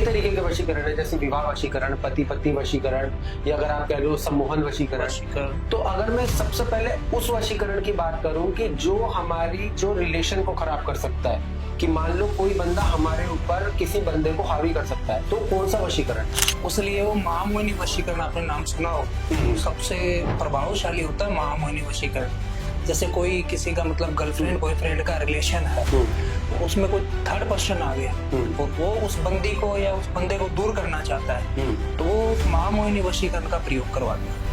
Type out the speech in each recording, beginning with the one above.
तरीके के वशीकरण है, जैसे विवाह वशीकरण, पति पत्नी वशीकरण, या अगर आप कह लो सम्मोहन वशीकरण। तो अगर मैं सबसे पहले उस वशीकरण की बात करूं कि जो हमारी जो रिलेशन को खराब कर सकता है, कि मान लो कोई बंदा हमारे ऊपर किसी बंदे को हावी कर सकता है, तो कौन सा वशीकरण? उसलिए वो महामोहिनी वशीकरण आपने नाम सुना हो, सबसे प्रभावशाली होता है महामोहिनी वशीकरण। जैसे कोई किसी का मतलब गर्लफ्रेंड बॉयफ्रेंड का रिलेशन है, उसमें कोई थर्ड पर्सन आ गया और वो उस बंदी को या उस बंदे को दूर करना चाहता है, तो वो महामोहिनी वशीकरण का प्रयोग करवाता है।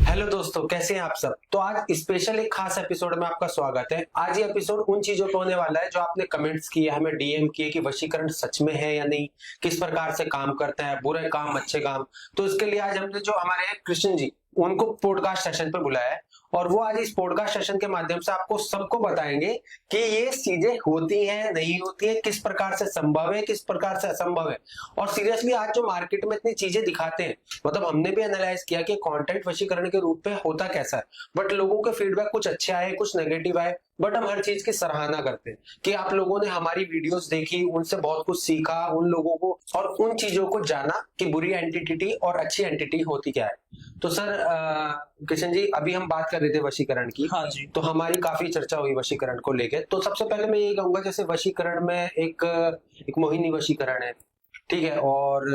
हेलो दोस्तों, कैसे हैं आप सब? तो आज स्पेशल एक खास एपिसोड में आपका स्वागत है। आज ये एपिसोड उन चीजों पे होने वाला है जो आपने कमेंट्स किए, हमें डीएम किए कि वशीकरण सच में है या नहीं, किस प्रकार से काम करता है, बुरे काम अच्छे काम। तो इसके लिए आज हमने जो हमारे कृष्ण जी, उनको पॉडकास्ट सेशन पे बुलाया है और वो आज इस पॉडकास्ट सेशन के माध्यम से आपको सबको बताएंगे कि ये चीजें होती हैं नहीं होती है, किस प्रकार से संभव है, किस प्रकार से असंभव है। और सीरियसली आज जो मार्केट में इतनी चीजें दिखाते हैं, मतलब हमने भी एनालाइज किया कि कंटेंट वशीकरण के रूप में होता कैसा है, बट लोगों के फीडबैक कुछ अच्छे आए, कुछ नेगेटिव आए, बट हम हर चीज की सराहना करते हैं कि आप लोगों ने हमारी वीडियोस देखी, उनसे बहुत कुछ सीखा, उन लोगों को और उन चीजों को जाना कि बुरी एंटिटी और अच्छी एंटिटी होती क्या है। तो सर किशन जी, अभी हम बात कर रहे थे वशीकरण की। हाँ जी। तो हमारी काफी चर्चा हुई वशीकरण को लेके। तो सबसे पहले मैं ये कहूंगा, जैसे वशीकरण में एक मोहिनी वशीकरण है, ठीक है, और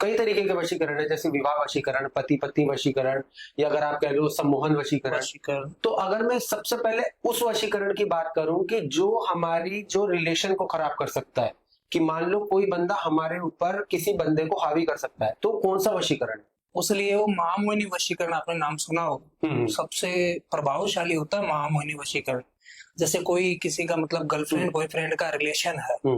कई तरीके के वशीकरण है, जैसे विवाह वशीकरण, पति पत्नी वशीकरण, या अगर आप कह लो सम्मोहन वशीकरण। तो अगर मैं सबसे पहले उस वशीकरण की बात करूं कि जो हमारी जो रिलेशन को खराब कर सकता है, कि मान लो कोई बंदा हमारे ऊपर किसी बंदे को हावी कर सकता है, तो कौन सा वशीकरण है? उसलिए वो महामोहिनी वशीकरण आपने नाम सुना हो, सबसे प्रभावशाली होता है महामोहिनी वशीकरण। जैसे कोई किसी का मतलब गर्लफ्रेंड बॉयफ्रेंड का रिलेशन है,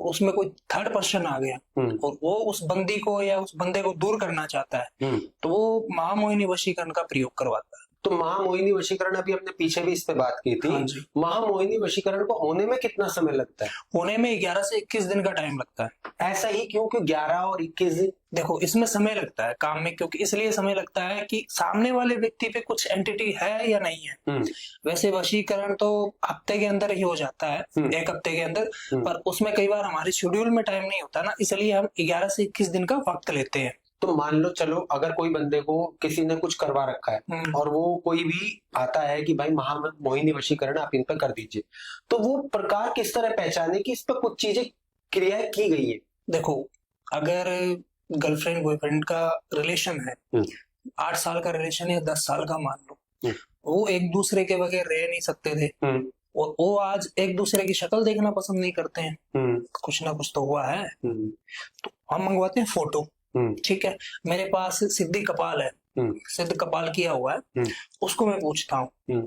उसमें कोई थर्ड पर्सन आ गया और वो उस बंदी को या उस बंदे को दूर करना चाहता है, तो वो महामोहिनी वशीकरण का प्रयोग करवाता है। तो महामोहिनी वशीकरण, अभी हमने पीछे भी इस पे बात की थी। हाँ जी। महामोहिनी वशीकरण को होने में कितना समय लगता है? होने में 11 से 21 दिन का टाइम लगता है। ऐसा ही क्यों कि 11 और 21 दिन? देखो, इसमें समय लगता है काम में, क्योंकि इसलिए समय लगता है कि सामने वाले व्यक्ति पे कुछ एंटिटी है या नहीं है। वैसे वशीकरण तो हफ्ते के अंदर ही हो जाता है, एक हफ्ते के अंदर, पर उसमें कई बार हमारे शेड्यूल में टाइम नहीं होता ना, इसलिए हम 11 से 21 दिन का वक्त लेते हैं। तो मान लो, चलो अगर कोई बंदे को किसी ने कुछ करवा रखा है और वो कोई भी आता है कि भाई महामोहिनी वशीकरण आप इन पर कर दीजिए, तो वो प्रकार किस तरह पहचाने कि इस पर कुछ चीजें क्रिया की गई है? देखो, अगर गर्लफ्रेंड बॉयफ्रेंड का रिलेशन है, 8 साल का रिलेशन या 10 साल का मान लो, वो एक दूसरे के बगैर रह नहीं सकते थे और वो आज एक दूसरे की शक्ल देखना पसंद नहीं करते हैं, कुछ ना कुछ तो हुआ है। तो हम मंगवाते हैं फोटो, ठीक है, मेरे पास सिद्धि कपाल है, सिद्ध कपाल किया हुआ है, उसको मैं पूछता हूँ,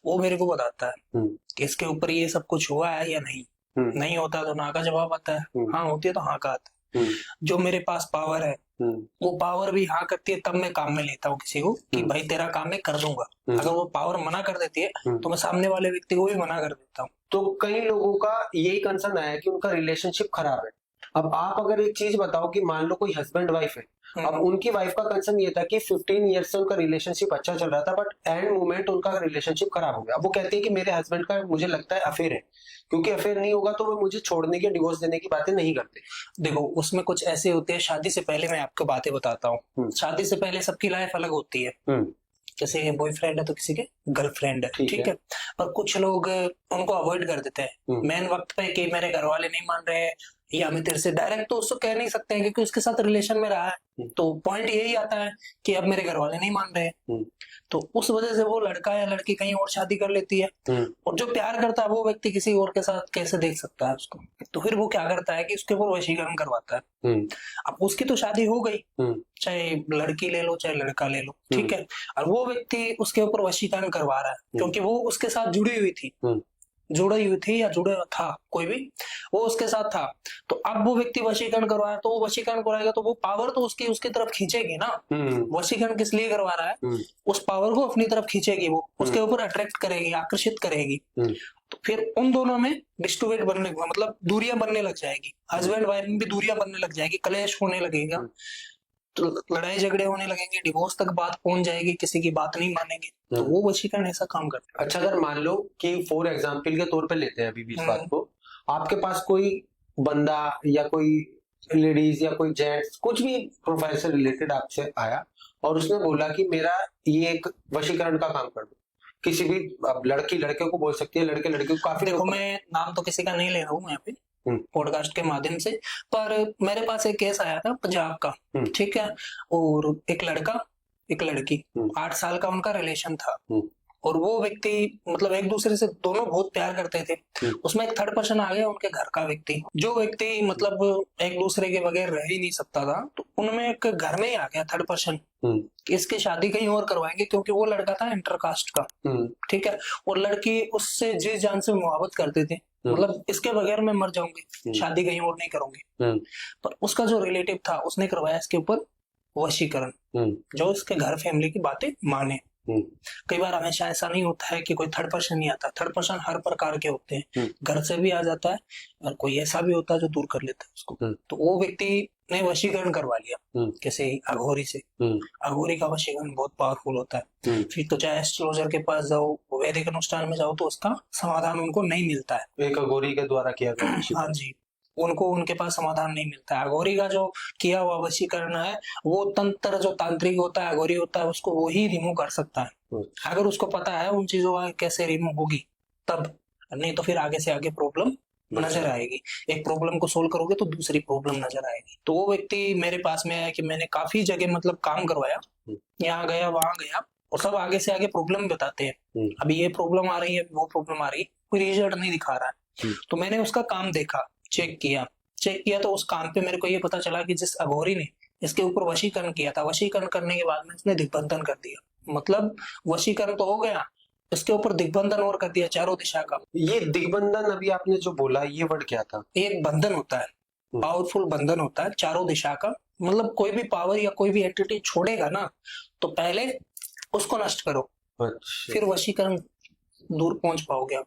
वो मेरे को बताता है कि इसके ऊपर ये सब कुछ हुआ है या नहीं। नहीं होता तो ना का जवाब आता है, हाँ होती है तो हाँ का आता है। जो मेरे पास पावर है, वो पावर भी हाँ करती है, तब मैं काम में लेता हूँ किसी को कि भाई तेरा काम मैं कर दूंगा। अगर वो पावर मना कर देती है तो मैं सामने वाले व्यक्ति को भी मना कर देता हूँ। तो कई लोगों का यही कंसर्न आया कि उनका रिलेशनशिप खराब है। अब आप अगर एक चीज बताओ कि मान लो कोई हस्बैंड वाइफ है, अब उनकी वाइफ का कंसर्न ये था कि 15 ईयर्स से उनका रिलेशनशिप अच्छा चल रहा था, बट एंड मोमेंट उनका रिलेशनशिप खराब हो गया। वो कहती है कि मेरे हस्बैंड का मुझे लगता है अफेयर है, क्योंकि अफेयर नहीं होगा तो वो मुझे छोड़ने की, डिवोर्स देने की बातें नहीं करते। देखो, उसमें कुछ ऐसे होते हैं, शादी से पहले मैं आपको बातें बताता हूँ। शादी से पहले सबकी लाइफ अलग होती है, जैसे बॉयफ्रेंड है तो किसी के गर्लफ्रेंड है, ठीक है, पर कुछ लोग उनको अवॉइड कर देते हैं मेन वक्त पे कि मेरे घर वाले नहीं मान रहे, या मैं तेरे से डायरेक्ट तो उसको कह नहीं सकते हैं क्योंकि उसके साथ रिलेशन में रहा है, तो पॉइंट यही आता है कि अब मेरे घर वाले नहीं मान रहे, तो उस वजह से वो लड़का या लड़की कहीं और शादी कर लेती है। और जो प्यार करता है वो व्यक्ति किसी और के साथ कैसे देख सकता है उसको, तो फिर वो क्या करता है कि उसके ऊपर वशीकरण करवाता है। अब उसकी तो शादी हो गई, चाहे लड़की ले लो चाहे लड़का ले लो, ठीक है, और वो व्यक्ति उसके ऊपर वशीकरण करवा रहा है क्योंकि वो उसके साथ जुड़ी हुई थी, या जुड़ा था, कोई भी वो उसके साथ था। तो अब वो व्यक्ति वशीकरण करवाया, तो वो वशीकरण कराएगा तो वो पावर तो उसकी तरफ खींचेगी ना। वशीकरण किस लिए करवा रहा है, उस पावर को अपनी तरफ खींचेगी, वो उसके ऊपर अट्रैक्ट करेगी, आकर्षित करेगी। तो फिर उन दोनों में डिस्टूवेट बनने, मतलब दूरियां बनने लग जाएगी, हस्बैंड वाइफ में भी दूरियां बनने लग जाएगी, कलेश होने लगेगा। तो लड़ाई झगड़े होने लगेंगे, डिवोर्स तक बात पहुंच जाएगी, किसी की बात नहीं मानेंगे, तो वो वशीकरण ऐसा काम करता है। अच्छा, अगर मान लो कि फॉर एग्जाम्पल के तौर पे लेते हैं अभी भी इस बात को, आपके पास कोई बंदा या कोई लेडीज या कोई जेंट्स कुछ भी प्रोफाइल से रिलेटेड आपसे आया और उसने बोला कि मेरा ये एक वशीकरण का काम कर दो, किसी भी, अब लड़की लड़के को बोल सकती है, लड़के लड़के को, काफी देखो मैं नाम तो किसी का नहीं ले रहा हूँ यहाँ पे पॉडकास्ट के माध्यम से, पर मेरे पास एक केस आया था पंजाब का, ठीक है, और एक लड़का एक लड़की, 8 साल का उनका रिलेशन था, और वो व्यक्ति मतलब एक दूसरे से दोनों बहुत प्यार करते थे। उसमें एक थर्ड पर्सन आ गया, उनके घर का व्यक्ति, जो व्यक्ति मतलब एक दूसरे के बगैर रह ही नहीं सकता था, तो उनमें एक घर में ही आ गया थर्ड पर्सन, इसकी शादी कहीं और करवाएंगे, क्योंकि वो लड़का था इंटरकास्ट का, ठीक है, और लड़की उससे जी जान से मोहब्बत करती थी, मतलब इसके बगैर मैं मर जाऊंगी, शादी कहीं और नहीं करूंगी। पर उसका जो रिलेटिव था उसने करवाया इसके ऊपर वशीकरण, जो इसके घर फैमिली की बातें माने। कई बार हमेशा ऐसा नहीं होता है कि कोई थर्ड पर्सन नहीं आता, थर्ड पर्सन हर प्रकार के होते हैं, घर से भी आ जाता है और कोई ऐसा भी होता है जो दूर कर लेता है उसको। तो वो व्यक्ति ने वशीकरण करवा लिया किसी अघोरी से। अघोरी का वशीकरण बहुत पावरफुल होता है, फिर तो चाहे एस्ट्रोलॉजर के पास जाओ, वैदिक अनुष्ठान में जाओ, तो उसका समाधान उनको नहीं मिलता है। एक अघोरी के द्वारा किया गया हाँ जी, उनको उनके पास समाधान नहीं मिलता है। अघोरी का जो किया हुआ वशीकरण है, वो तंत्र जो तांत्रिक होता है, अघोरी होता है, उसको वो ही रिमूव कर सकता है, अगर उसको पता है उन चीजों का कैसे रिमूव होगी तब, नहीं तो फिर आगे से आगे प्रॉब्लम नजर आएगी। एक प्रॉब्लम को सोल्व करोगे तो दूसरी प्रॉब्लम नजर आएगी। तो वो व्यक्ति मेरे पास में आया कि मैंने काफी जगह मतलब काम करवाया, यहाँ गया वहां गया, और सब आगे से आगे प्रॉब्लम बताते हैं, अभी ये प्रॉब्लम आ रही है, वो प्रॉब्लम आ रही है, कोई रिजल्ट नहीं दिखा रहा है। तो मैंने उसका काम देखा, चेक किया तो उस काम पे मेरे को ये पता चला कि जिस अघोरी ने इसके ऊपर वशीकरण किया था, वशीकरण करने के बाद में इसने दिग्बंधन कर दिया, मतलब वशीकरण तो हो गया, इसके ऊपर दिग्बंधन और कर दिया चारों दिशा का। ये दिग्बंधन अभी आपने जो बोला, ये वर्ड क्या था? एक बंधन होता है, पावरफुल बंधन होता है चारों दिशा का, मतलब कोई भी पावर या कोई भी एंटिटी छोड़ेगा ना, तो पहले उसको नष्ट करो, फिर वशीकरण दूर पहुंच पाओगे आप,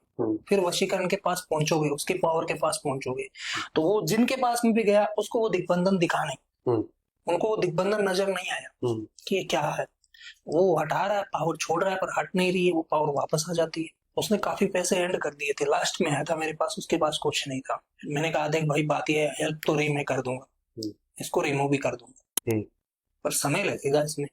फिर वशीकरण के पास पहुंचोगे, उसके पावर के पास पहुंचोगे। तो वो जिनके पास में भी गया उसको वो दिग्बंधन दिखा नहीं, उनको वो दिग्बंधन नजर नहीं आया कि ये क्या है, वो हटा रहा है, पावर छोड़ रहा है, पर हट नहीं रही है, वो पावर वापस आ जाती है। उसने काफी पैसे एंड कर दिए थे, लास्ट में आया था मेरे पास, उसके पास कुछ नहीं था। मैंने कहा देख भाई, बात ये है, हेल्प तो रही मैं कर दूंगा, इसको रिमूव भी कर दूंगा, पर समय लगेगा इसमें।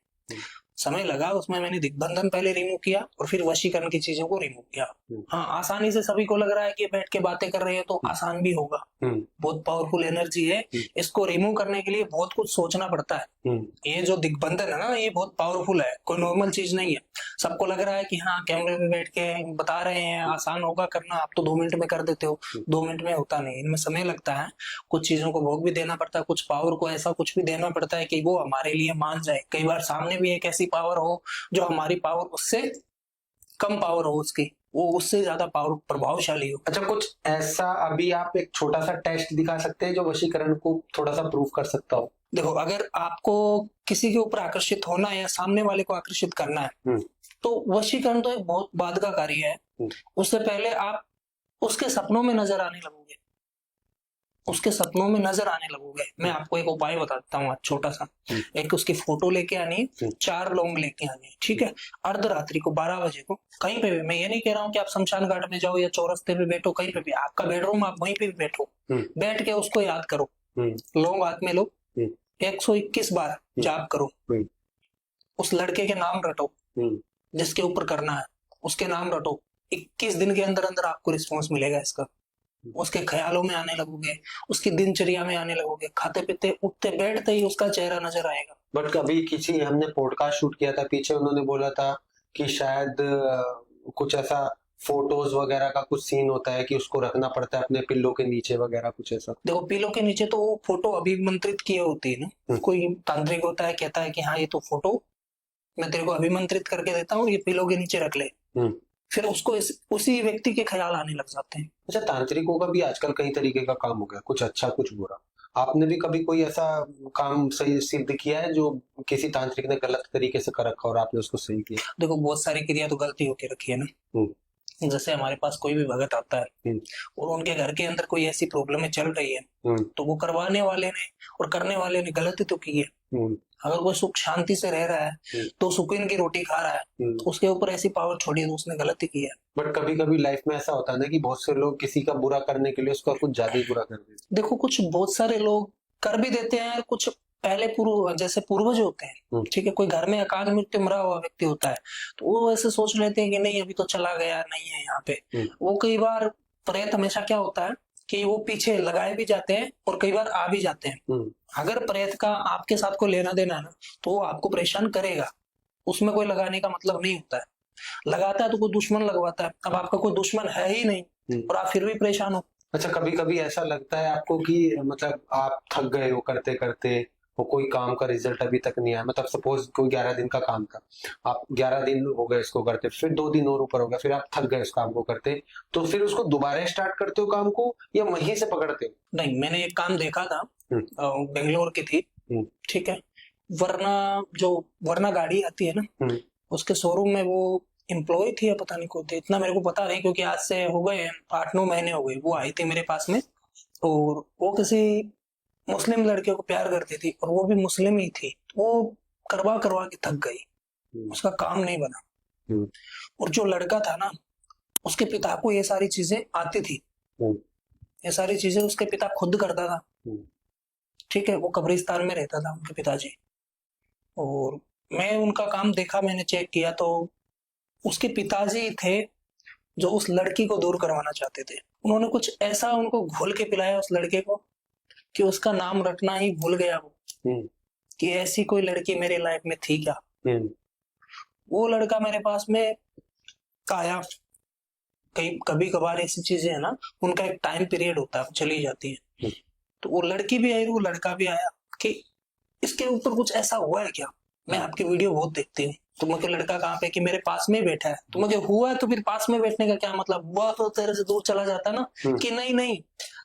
समय लगा, उसमें मैंने दिग्बंधन पहले रिमूव किया और फिर वशीकरण की चीजों को रिमूव किया। हाँ, आसानी से सभी को लग रहा है कि बैठ के बातें कर रहे हैं तो आसान भी होगा, बहुत पावरफुल एनर्जी है, इसको रिमूव करने के लिए बहुत कुछ सोचना पड़ता है। ये जो दिग्बंधन है ना, ये बहुत पावरफुल है, कोई नॉर्मल चीज नहीं है। सबको लग रहा है कि हाँ कैमरे में बैठ के बता रहे हैं, आसान होगा करना, आप तो 2 मिनट में कर देते हो, 2 मिनट में होता नहीं, इनमें समय लगता है, कुछ चीजों को भोग भी देना पड़ता है, कुछ पावर को ऐसा कुछ भी देना पड़ता है कि वो हमारे लिए मान जाए। कई बार सामने भी एक ऐसी पावर हो जो हमारी पावर उससे कम पावर हो, उसकी वो उससे ज्यादा पावर प्रभावशाली हो। अच्छा, कुछ ऐसा अभी आप एक छोटा सा टेस्ट दिखा सकते हैं जो वशीकरण को थोड़ा सा प्रूव कर सकता हो? देखो, अगर आपको किसी के ऊपर आकर्षित होना है या सामने वाले को आकर्षित करना है, तो वशीकरण तो एक बहुत बाद का कार्य है। उससे पहले आप उसके सपनों में नजर आने लगोगे, उसके सपनों में नजर आने लगोगे। मैं आपको एक उपाय बताता हूँ छोटा सा। एक उसकी फोटो लेके आनी, 4 लौंग लेके आनी, ठीक है, अर्धरात्रि को 12 बजे को, कहीं पे भी, मैं ये नहीं कह रहा हूँ कि आप शमशान घाट में जाओ या चौरस्ते पे बैठो, कहीं पे भी, आपका बेडरूम, आप वहीं पे भी बैठो, बैठ के उसको याद करो, लौंग हाथ में लो, 121 बार जाप करो, उस लड़के के नाम रटो जिसके ऊपर करना है, उसके नाम रटो, 21 दिन के अंदर अंदर आपको रिस्पॉन्स मिलेगा इसका। उसके ख्यालों में आने लगोगे, उसकी दिनचर्या में आने लगोगे, खाते पीते उठते बैठते ही उसका चेहरा नजर आएगा। बट कभी किसी, हमने पॉडकास्ट शूट किया था पीछे, उन्होंने बोला था कि शायद कुछ ऐसा फोटोज वगैरह का कुछ सीन होता है कि उसको रखना पड़ता है अपने पिल्लो के नीचे वगैरह, कुछ ऐसा। देखो, पिल्लो के नीचे तो वो फोटो अभिमंत्रित की होती है ना, कोई तांत्रिक होता है, कहता है कि हाँ ये तो फोटो मैं तेरे को अभिमंत्रित करके देता हूँ, ये पिल्लो के नीचे रख ले, फिर उसको उसी व्यक्ति के ख्याल आने लग जाते हैं। अच्छा, तांत्रिकों का भी आजकल कई तरीके का काम हो गया, कुछ अच्छा कुछ बुरा। आपने भी कभी कोई ऐसा काम सही सिद्ध किया है जो किसी तांत्रिक ने गलत तरीके से कर रखा और आपने उसको सही किया? देखो, बहुत सारी क्रिया तो गलती होके रखी है ना। जैसे हमारे पास कोई भी भगत आता है और उनके घर के अंदर कोई ऐसी प्रॉब्लम चल रही है, तो वो करवाने वाले ने और करने वाले ने गलती तो की है, अगर कोई सुख शांति से रह रहा है तो सुकून की रोटी खा रहा है तो उसके ऊपर ऐसी पावर छोड़ी तो उसने गलती की है। बट कभी कभी लाइफ में ऐसा होता है ना कि बहुत से लोग किसी का बुरा करने के लिए उसका कुछ ज्यादा ही बुरा कर देते हैं। देखो कुछ बहुत सारे लोग कर भी देते हैं, कुछ पहले जैसे पूर्वज होते हैं, ठीक है, कोई घर में अकाल मृत्यु मरा हुआ व्यक्ति होता है तो वो ऐसे सोच लेते हैं कि नहीं अभी तो चला गया, नहीं है यहाँ पे। वो कई बार प्रेत हमेशा क्या होता है कि वो पीछे लगाए भी जाते हैं और कई बार आ भी जाते हैं। अगर प्रेत का आपके साथ कोई लेना देना है ना तो वो आपको परेशान करेगा, उसमें कोई लगाने का मतलब नहीं होता है। लगाता है तो कोई दुश्मन लगवाता है, अब आपका कोई दुश्मन है ही नहीं और आप फिर भी परेशान हो। अच्छा, कभी कभी ऐसा लगता है आपको कि मतलब आप थक गए हो करते करते, वो कोई काम का रिजल्ट अभी तक नहीं आया, मतलब सपोज कोई 11 दिन का काम था, आप 11 दिन हो गए इसको करते, फिर 2 दिन और ऊपर हो गया, फिर आप थक गए उस काम को करते, तो फिर उसको दोबारा स्टार्ट करते हो काम को या वहीं से पकड़ते हो? नहीं, मैंने एक काम देखा था, बेंगलोर की थी, ठीक है, वरना गाड़ी आती है ना, उसके शोरूम में वो एम्प्लॉय थी या पता नहीं कौन थी, इतना मेरे को पता नहीं क्योंकि आज से हो गए 8-9 महीने हो गए। वो आई थी मेरे पास में और वो किसी मुस्लिम लड़के को प्यार करती थी और वो भी मुस्लिम ही थी। वो करवा करवा के थक गई, उसका काम नहीं बना। और जो लड़का था ना उसके पिता को ये सारी चीजें आती थी, ये सारी चीजें उसके पिता खुद करता था, ठीक है, वो कब्रिस्तान में रहता था उनके पिताजी। और मैं उनका काम देखा, मैंने चेक किया तो उसके पिताजी थे जो उस लड़की को दूर करवाना चाहते थे। उन्होंने कुछ ऐसा उनको घोल के पिलाया उस लड़के को कि उसका नाम रटना ही भूल गया वो, कि ऐसी कोई लड़की मेरे लाइफ में थी क्या। वो लड़का मेरे पास में आया, कभी कभार ऐसी चीजें है ना, उनका एक टाइम पीरियड होता है, चली जाती है। तो वो लड़की भी आई, वो लड़का भी आया कि इसके ऊपर कुछ ऐसा हुआ है क्या। मैं आपकी वीडियो बहुत देखती हूँ, तो मुझे लड़का कहाँ पे कि मेरे पास में बैठा है, तो मुझे हुआ है तो फिर पास में बैठने का क्या मतलब, वो तो तेरे से दूर चला जाता ना, कि नहीं नहीं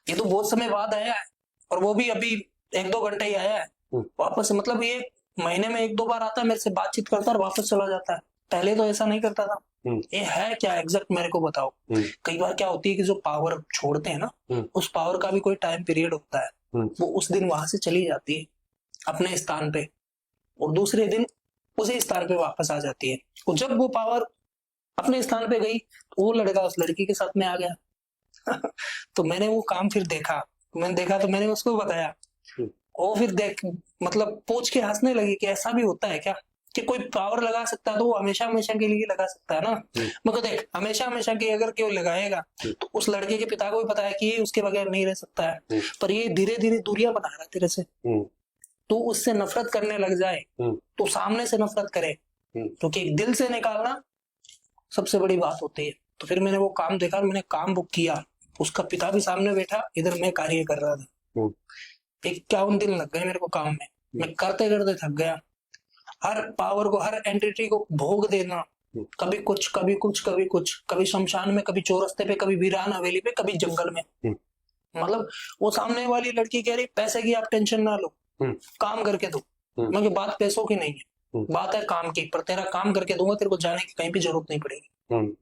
ये तो बहुत समय बाद आया है और वो भी अभी 1-2 घंटे ही आया है वापस, मतलब ये महीने में 1-2 बार आता है, मेरे से बातचीत करता है और वापस चला जाता है। पहले तो ऐसा नहीं करता था। ये है क्या एग्जैक्ट मेरे को बताओ। कई बार क्या होती है कि जो पावर छोड़ते हैं ना, उस पावर का भी कोई टाइम पीरियड होता है, वो उस दिन वहां से चली जाती है अपने स्थान पे और दूसरे दिन उसी स्थान पे वापस आ जाती है। और जब वो पावर अपने स्थान पे गई तो वो लड़का उस लड़की के साथ में आ गया। तो मैंने वो काम फिर देखा, तो मैंने उसको बताया, वो फिर देख मतलब पूछ के हंसने लगी कि ऐसा भी होता है क्या कि कोई पावर लगा सकता है तो वो हमेशा हमेशा के लिए लगा सकता है ना। मगर देख हमेशा हमेशा की अगर कोई लगाएगा तो उस लड़के के पिता को भी पता है कि ये उसके बगैर नहीं रह सकता है, पर ये धीरे धीरे दूरियां बना रहा है तेरे से, तो उससे नफरत करने लग जाए तो सामने से नफरत करे, क्योंकि दिल से निकालना सबसे बड़ी बात होती है। तो फिर मैंने वो काम देखा, मैंने काम बुक किया, उसका पिता भी सामने बैठा, इधर मैं कार्य कर रहा था। 51 दिन लग गए मेरे को काम में, मैं करते करते थक गया। हर पावर को, हर एंटिटी को भोग देना, कभी कुछ कभी कुछ कभी कुछ, कभी शमशान में, कभी चौरस्ते पे, कभी वीरान हवेली पे, कभी जंगल में। मतलब वो सामने वाली लड़की कह रही पैसे की आप टेंशन ना लो, काम करके दो। मगर बात पैसों की नहीं है, बात है काम की, पर तेरा काम करके दूंगा, तेरे को जाने की कहीं भी जरूरत नहीं पड़ेगी।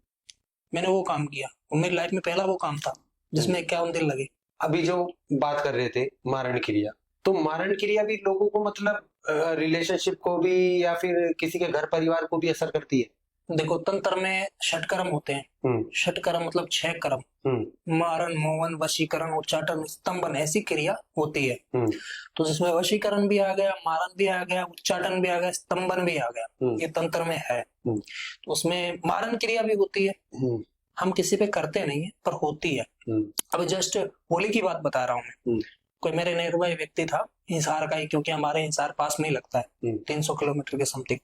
मैंने वो काम किया और मेरी लाइफ में पहला वो काम था जिसमें 51 दिन लगे। अभी जो बात कर रहे थे मारण क्रिया, तो मारण क्रिया भी लोगों को मतलब रिलेशनशिप को भी या फिर किसी के घर परिवार को भी असर करती है? देखो तंत्र में 6 कर्म होते हैं, 6 कर्म मतलब 6 कर्म, मारण, मोहन, वशीकरण, उच्चाटन, स्तंभन, ऐसी क्रिया होती है। तो जिसमें वशीकरण भी आ गया, मारण भी आ गया, उच्चाटन भी आ गया, स्तंभन भी आ गया, ये तंत्र में है। तो उसमें मारण क्रिया भी होती है, हम किसी पे करते नहीं है पर होती है। अभी जस्ट होली की बात बता रहा हूँ मैं, कोई मेरे नियरबाई व्यक्ति था हिसार का ही, क्योंकि हमारे हिसार पास में ही लगता है 300 किलोमीटर के समथिंग,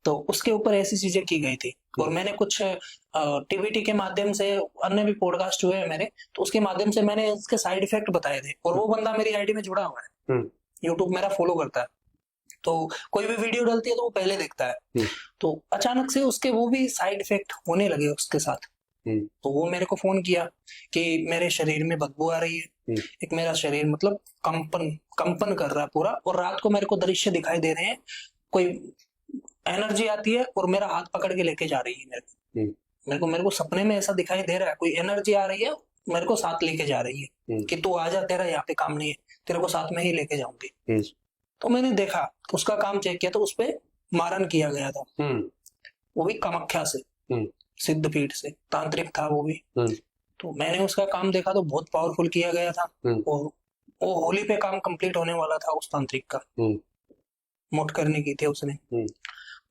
तो उसके ऊपर ऐसी चीजें की गई थी। और मैंने कुछ टीवीटी के माध्यम से, अन्य भी पॉडकास्ट हुए हैं मेरे, तो उसके माध्यम से मैंने इसके साइड इफेक्ट बताए थे। और वो बंदा मेरी आईडी में जुड़ा हुआ है, यूट्यूब मेरा फॉलो करता है, तो कोई भी वीडियो डालती है तो वो पहले देखता है। तो अचानक से उसके वो भी साइड इफेक्ट होने लगे उसके साथ। तो वो मेरे को फोन किया कि मेरे शरीर में बदबू आ रही है, एक मेरा शरीर मतलब कंपन कर रहा है पूरा, और रात को मेरे को दृश्य दिखाई दे रहे हैं, कोई एनर्जी आती है और मेरा हाथ पकड़ के लेके जा रही है मेरे को सपने में ऐसा दिखाई दे रहा है, कोई एनर्जी आ रही है मेरे को साथ लेके जा रही है कि तू आजा, तेरा यहाँ पे काम नहीं है, तेरे को साथ में ही लेके जाऊंगी। तो मैंने देखा, उसका काम चेक किया, तो उस पे मारन किया गया था, वो भी कामाख्या से, सिद्धपीठ से, तांत्रिक था वो भी। तो मैंने उसका काम देखा तो बहुत पावरफुल किया गया था। वो होली पे काम कंप्लीट होने वाला था उस तांत्रिक का, मोट करने की थी उसने।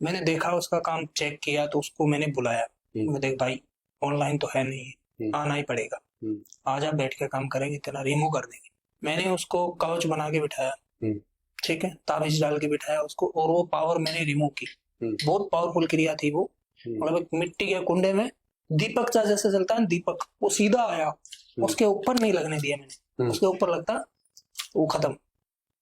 मैंने देखा, उसका काम चेक किया, तो उसको मैंने बुलाया, मैं देख भाई ऑनलाइन तो है नहीं, आना ही पड़ेगा, आज आप बैठ के काम करेंगे, तेरा रिमूव कर देंगे। मैंने उसको काउच बना के बिठाया, ठीक है, ताबीज डाल के बिठाया उसको, और वो पावर मैंने रिमूव की। बहुत पावरफुल क्रिया थी वो। मतलब एक मिट्टी के कुंडे में दीपक सा जैसे चलता है दीपक, वो सीधा आया, उसके ऊपर नहीं लगने दिया मैंने, उसके ऊपर लगता वो खत्म,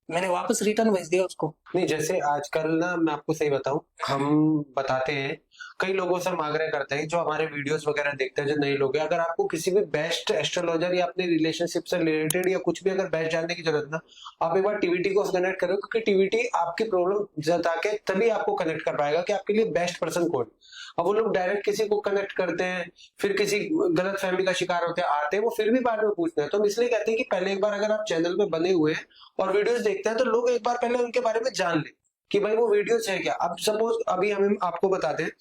मैंने वापस रिटर्न भेज दिया उसको। नहीं, जैसे आजकल ना मैं आपको सही बताऊं, हम बताते हैं, कई लोगों से हम आग्रह करते हैं जो हमारे वीडियोस वगैरह देखते हैं, जो नए लोग हैं, अगर आपको किसी भी बेस्ट एस्ट्रोलॉजर या अपने रिलेशनशिप से रिलेटेड या कुछ भी अगर बेस्ट जानने की जरूरत ना, आप एक बार टीवीटी को कनेक्ट करो, क्योंकि टीवीटी आपकी प्रॉब्लम जता के तभी आपको कनेक्ट कर पाएगा कि आपके लिए बेस्ट पर्सन कौन। अब वो लोग डायरेक्ट किसी को कनेक्ट करते हैं, फिर किसी गलत फहमी का शिकार होते हैं, आते हैं वो फिर भी बाद में पूछते हैं। तो हम इसलिए कहते हैं कि पहले एक बार अगर आप चैनल पे बने हुए हैं और वीडियोस देखते हैं, तो लोग एक बार पहले उनके बारे में जान ले कि भाई वो वीडियोस है क्या। अब सपोज अभी हम आपको बताते हैं,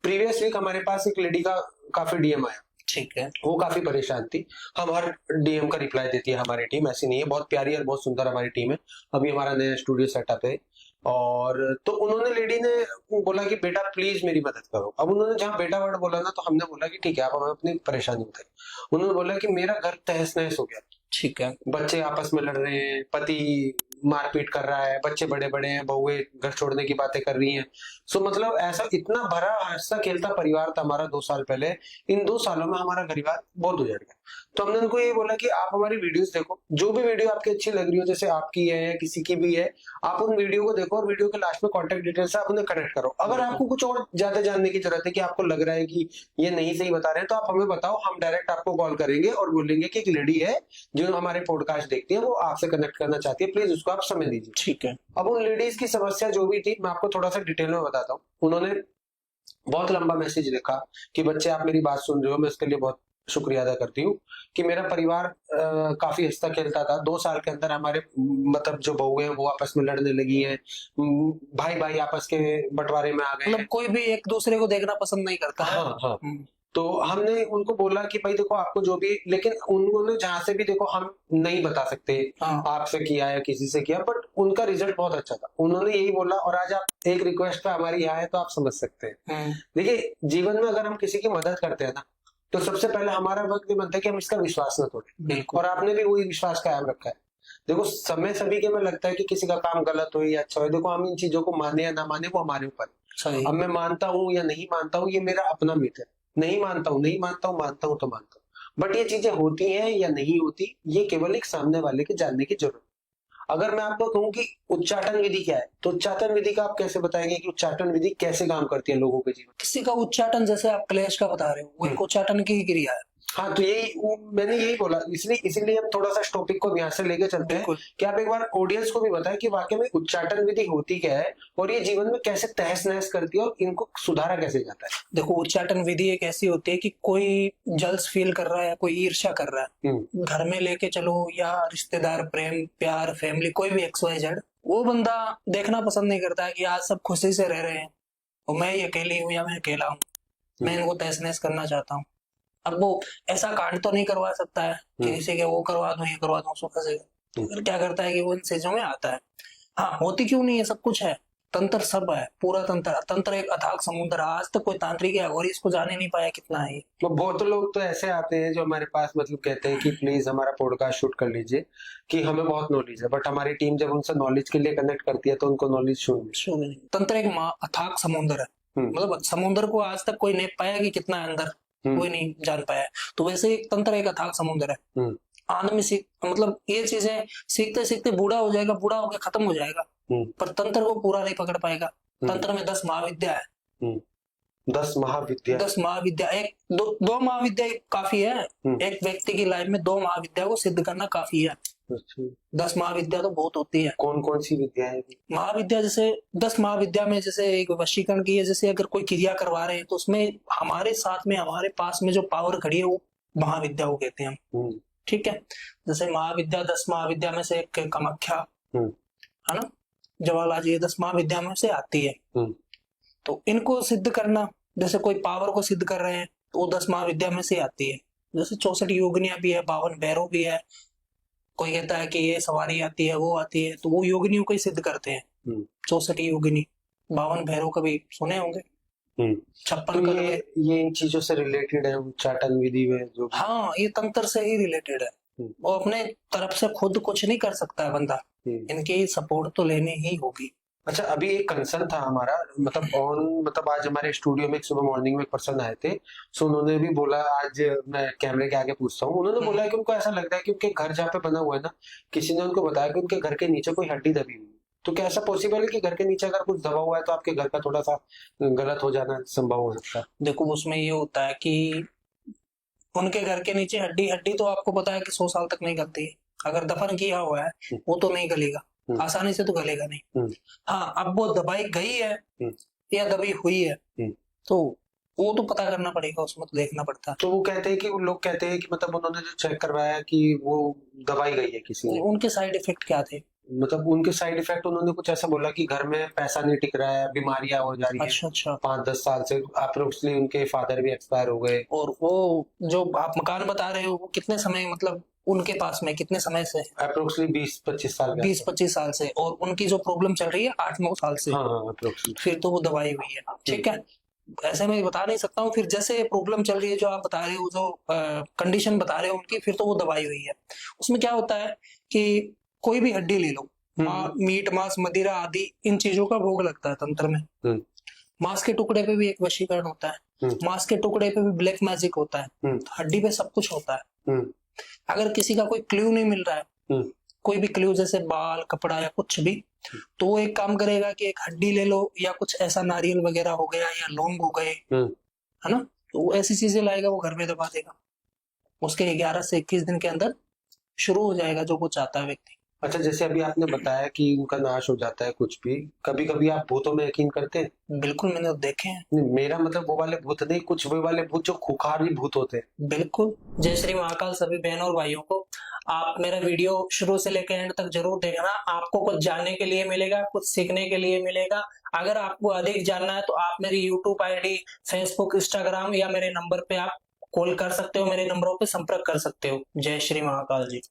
प्रीवियस वीक हमारे पास एक लेडी का काफी डीएम आया, ठीक है, वो काफी परेशान थी। हम हर डीएम का रिप्लाई देती है हमारी टीम, ऐसी नहीं है, बहुत प्यारी और बहुत सुंदर हमारी टीम है। अभी हमारा नया स्टूडियो सेटअप है, और तो उन्होंने लेडी ने बोला कि बेटा प्लीज मेरी मदद करो। अब उन्होंने जहाँ बेटा वर्ड बोला ना, तो हमने बोला कि ठीक है, आप हमें अपनी परेशानी बताइए। उन्होंने बोला कि मेरा घर तहस नहस हो गया, ठीक है, बच्चे आपस में लड़ रहे हैं, पति मारपीट कर रहा है, बच्चे बड़े बड़े हैं, बहुएं घर छोड़ने की बातें कर रही हैं। सो मतलब ऐसा इतना भरा हंसता खेलता परिवार था हमारा 2 साल पहले, इन 2 सालों में हमारा परिवार बहुत उजड़ गया। तो हमने उनको ये बोला कि आप हमारी वीडियोस देखो, जो भी वीडियो आपकी अच्छी लग रही हो, जैसे आपकी है या किसी की भी है, आप उन वीडियो को देखो और वीडियो के लास्ट में कॉन्टेक्ट डिटेल्स से आप उन्हें कनेक्ट करो। अगर आपको कुछ और ज्यादा जानने की जरूरत है कि आपको लग रहा है कि ये नहीं सही बता रहे हैं, तो आप हमें बताओ, हम डायरेक्ट आपको कॉल करेंगे और बोलेंगे कि एक लेडी है जो हमारे पॉडकास्ट देखती है, वो आपसे कनेक्ट करना चाहती है, प्लीज उसको आप समय दीजिए। ठीक है। अब उन लेडीज की समस्या जो भी थी, मैं आपको थोड़ा सा डिटेल में बताता हूँ। उन्होंने बहुत लंबा मैसेज लिखा कि बच्चे आप मेरी बात सुन रहे हो, मैं इसके लिए बहुत शुक्रिया अदा करती हूँ कि मेरा परिवार काफी हंसता खेलता था। 2 साल के अंदर हमारे मतलब जो बहुएं हैं वो आपस में लड़ने लगी हैं, भाई भाई आपस के बंटवारे में आ गए मतलब हैं। कोई भी एक दूसरे को देखना पसंद नहीं करता है। हाँ हाँ। तो हमने उनको बोला कि भाई देखो आपको जो भी, लेकिन उन्होंने जहां से भी देखो हम नहीं बता सकते हाँ। आपसे किया या किसी से किया, बट उनका रिजल्ट बहुत अच्छा था। उन्होंने यही बोला, और आज आप एक रिक्वेस्ट पे हमारी यहाँ है तो आप समझ सकते हैं। देखिए, जीवन में अगर हम किसी की मदद करते हैं ना, तो सबसे पहले हमारा वक्त ये बनता है कि हम इसका विश्वास न तोड़ें। बिल्कुल। और आपने भी वही विश्वास कायम रखा है। देखो, समय सभी के में लगता है कि किसी का काम गलत हो या अच्छा हो, देखो हम इन चीजों को माने या ना माने वो हमारे ऊपर है। अब मैं मानता हूँ या नहीं मानता हूँ, ये मेरा अपना मित है। नहीं मानता हूँ नहीं मानता हूँ, मानता हूँ तो मानता हूँ। बट ये चीजें होती हैं या नहीं होती, ये केवल एक सामने वाले के जानने की जरूरत। अगर मैं आपको कहूँ कि उच्चाटन विधि क्या है, तो उच्चाटन विधि का आप कैसे बताएंगे कि उच्चाटन विधि कैसे काम करती है लोगों के जीवन? किसी का उच्चाटन, जैसे आप क्लेश का बता रहे हो, वो एक उच्चाटन की क्रिया है। हाँ, तो यही मैंने यही बोला, इसीलिए हम थोड़ा सा इस टॉपिक को यहाँ से लेके चलते हैं कि आप एक बार ऑडियंस को भी बताएं कि वाकई में उच्चाटन विधि होती क्या है और ये जीवन में कैसे तहस नहस करती है और इनको सुधारा कैसे जाता है। देखो, उच्चाटन विधि एक ऐसी होती है कि कोई जल्स फील कर रहा है, कोई ईर्ष्या कर रहा है, घर में लेके चलो या रिश्तेदार, प्रेम प्यार फैमिली, कोई भी XYZ, वो बंदा देखना पसंद नहीं करता है कि आज सब खुशी से रह रहे हैं और मैं ही अकेली हूँ या मैं अकेला हूँ, मैं इनको तहस नहस करना चाहता हूँ। अब वो ऐसा कांड तो नहीं करवा सकता है कि किसी के वो करवा दूं ये करवा दूं, उसको फंसेगा। फिर क्या करता है कि वो इन चीजों में आता है। हाँ, होती क्यों नहीं है, सब कुछ है, तंत्र सब है, पूरा तंत्र एक अथाक समुद्र। आज तक कोई तांत्रिक है और इसको जाने नहीं पाया कितना है। तो बहुत लोग तो ऐसे आते हैं जो हमारे पास मतलब कहते हैं कि प्लीज हमारा पॉडकास्ट शूट कर लीजिए, कि हमें बहुत नॉलेज है, बट हमारी टीम जब उनसे नॉलेज के लिए कनेक्ट करती है तो उनको नॉलेज शून्य नहीं। तंत्र एक अथाक समुद्र है, मतलब समुद्र को आज तक कोई नहीं पाया कि कितना है अंदर, कोई नहीं जान पाया। तो वैसे एक तंत्र एक अथाक समुद्र है। आनंद में मतलब ये चीजें सीखते सीखते बूढ़ा हो जाएगा, बूढ़ा होकर खत्म हो जाएगा, पर तंत्र को पूरा नहीं पकड़ पाएगा। तंत्र में 10 महाविद्या है। 10 महाविद्या, 10 महाविद्या, एक दो महाविद्या काफी है। एक व्यक्ति की लाइफ में 2 महाविद्या को सिद्ध करना काफी है। 10 महाविद्या तो बहुत होती है। कौन कौन सी विद्या है महाविद्या? जैसे 10 महाविद्या में जैसे एक वशीकरण की है, जैसे अगर कोई क्रिया करवा रहे हैं तो उसमें हमारे साथ में हमारे पास में जो पावर खड़ी है वो महाविद्या को कहते हैं हम। ठीक है, जैसे महाविद्या 10 महाविद्या में से एक कामाख्या है ना, जवाहरलाल जी 10 महाविद्या में से आती है। तो इनको सिद्ध करना, जैसे कोई पावर को सिद्ध कर रहे हैं तो वो 10 महाविद्या में से आती है। जैसे 64 योगिनियां भी है, 52 भैरव भी है। कोई कहता है कि ये सवारी आती है, वो आती है, तो वो योगिनियों को ही सिद्ध करते हैं। 64 योगिनी, 52 भैरव कभी सुने होंगे, 56 तो कड़वे। ये इन चीजों से रिलेटेड है, उच्चाटन विधि में जो हाँ, ये तंत्र से ही रिलेटेड है। वो अपने तरफ से खुद कुछ नहीं कर सकता है बंदा, इनकी सपोर्ट तो लेनी ही होगी। अच्छा, अभी एक कंसर्न था हमारा, मतलब आज हमारे स्टूडियो में सुबह मॉर्निंग में एक पर्सन आए थे, सो उन्होंने भी बोला, आज मैं कैमरे के आगे पूछता हूँ, उन्होंने बोला कि उनको ऐसा लगता है कि उनके घर जहाँ पे बना हुआ है ना, किसी ने उनको बताया कि उनके घर के नीचे कोई हड्डी दबी हुई है। तो क्या ऐसा पॉसिबल है कि घर के नीचे अगर कुछ दबा हुआ है तो आपके घर का थोड़ा सा गलत हो जाना संभव हो सकता है? देखो, उसमें ये होता है कि उनके घर के नीचे हड्डी तो आपको पता है कि 100 साल तक नहीं गलती है। अगर दफन किया हुआ है वो तो नहीं गलेगा, आसानी से तो गलेगा नहीं। हाँ, अब वो दबाई गई है या दबी हुई है तो वो तो पता करना पड़ेगा, उसमें तो देखना पड़ता है। तो वो कहते हैं कि उन लोग कहते हैं कि मतलब उन्होंने जो चेक करवाया कि वो दबाई गई है किसी ने। उनके साइड इफेक्ट क्या थे? मतलब उनके साइड इफेक्ट उन्होंने कुछ ऐसा बोला कि घर में पैसा नहीं टिक रहा है, बीमारियां हो जा रही है। अच्छा। 5-10 साल से अप्रोक्सली उनके फादर भी एक्सपायर हो गए। और वो जो आप मकान बता रहे हो वो कितने समय, मतलब उनके पास में कितने समय से? अप्रोक्सली 20-25 साल। 20-25 साल से। और उनकी जो प्रॉब्लम चल रही है 8-9 साल से। हाँ, अप्रोक्सली। फिर तो वो दवाई हुई है, ठीक है। ऐसे मैं बता नहीं सकता हूँ। फिर जैसे प्रॉब्लम चल रही है जो आप बता रहे हो, जो कंडीशन बता रहे हो उनकी, फिर तो वो दवाई हुई है। उसमें क्या होता है कि कोई भी हड्डी ले लो, मीट मांस मदिरा आदि इन चीजों का भोग लगता है तंत्र में। मांस के टुकड़े पे भी एक वशीकरण होता है, मांस के टुकड़े पे भी ब्लैक मैजिक होता है, हड्डी पे सब कुछ होता है। अगर किसी का कोई क्लू नहीं मिल रहा है, कोई भी क्लू जैसे बाल, कपड़ा या कुछ भी, तो वो एक काम करेगा कि एक हड्डी ले लो या कुछ ऐसा नारियल वगैरह हो गया या लौंग हो गए, है ना, तो वो ऐसी चीजें लाएगा, वो घर में दबा देगा। उसके 11 से 21 दिन के अंदर शुरू हो जाएगा जो कुछ चाहता है व्यक्ति। अच्छा, जैसे अभी आपने बताया कि उनका नाश हो जाता है कुछ भी, कभी कभी आप भूतों में यकीन करते हैं? बिल्कुल, मैंने तो देखे हैं। नहीं, मेरा मतलब वो वाले भूत नहीं, कुछ वो वाले भूत जो खुखार भी भूत होते हैं। बिल्कुल। जय श्री महाकाल सभी बहनों और भाइयों को। आप मेरा वीडियो शुरू से लेकर एंड तक जरूर देखना, आपको कुछ जानने के लिए मिलेगा, कुछ सीखने के लिए मिलेगा। अगर आपको अधिक जानना है तो आप मेरी YouTube ID, Facebook, Instagram या मेरे नंबर पे आप कॉल कर सकते हो, मेरे नंबरों पे संपर्क कर सकते हो। जय श्री महाकाल जी।